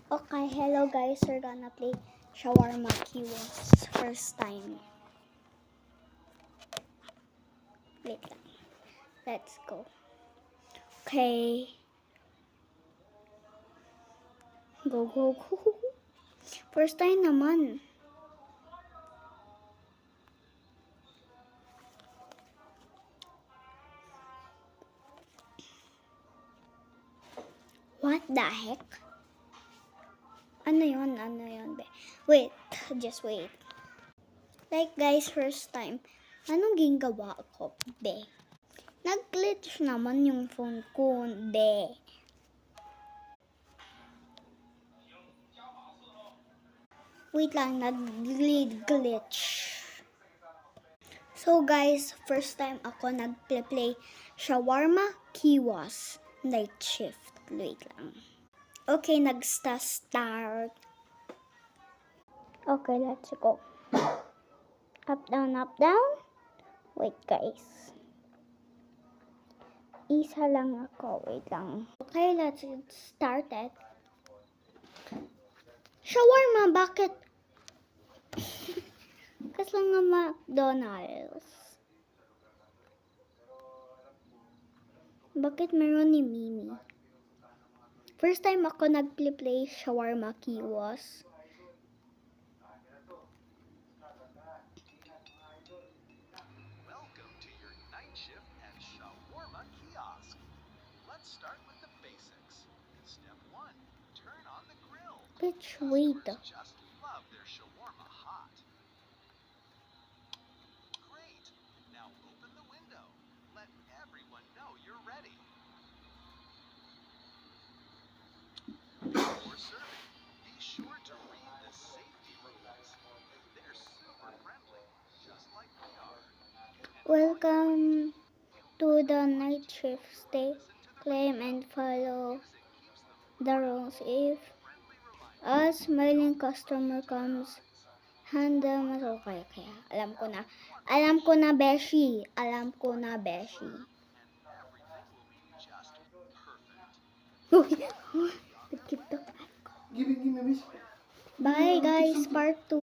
Okay, hello guys, we're gonna play Shawarma Kiosk first time. Wait lang. Let's go. Okay. Go, go, go. First time naman. What the heck? Ano yun, be? Wait, just wait. Like guys, first time. Anong ginagawa ko, be? Nag-glitch naman yung phone ko, be. Wait lang, nag-glitch. So guys, first time ako nag-play Shawarma Kiosk night shift. Wait lang. Okay, nag-start. Okay, let's go. Up, down, up, down. Wait guys. Isa lang ako. Wait lang. Okay, let's start it. Shawarma, bakit? Kasi lang nga McDonald's. Bakit meron ni Mimi? First time ako nag-play Shawarma Kiosk. Welcome to your night shift at Shawarma Kiosk. Let's start with the basics. Step 1. Turn on the grill. Bitch, wait. Customers just love their shawarma hot. Great. Now open the window. Let everyone know you're ready. Before serving, be sure to read the safety rules. They're super friendly, just like we are. Welcome to the night shift. Stay, claim, and follow the rules. If a smiling customer comes, hand them okay. Alam ko na, Beshi. Alam ko na, Beshi. Everything will be just perfect. Bye guys, part 2.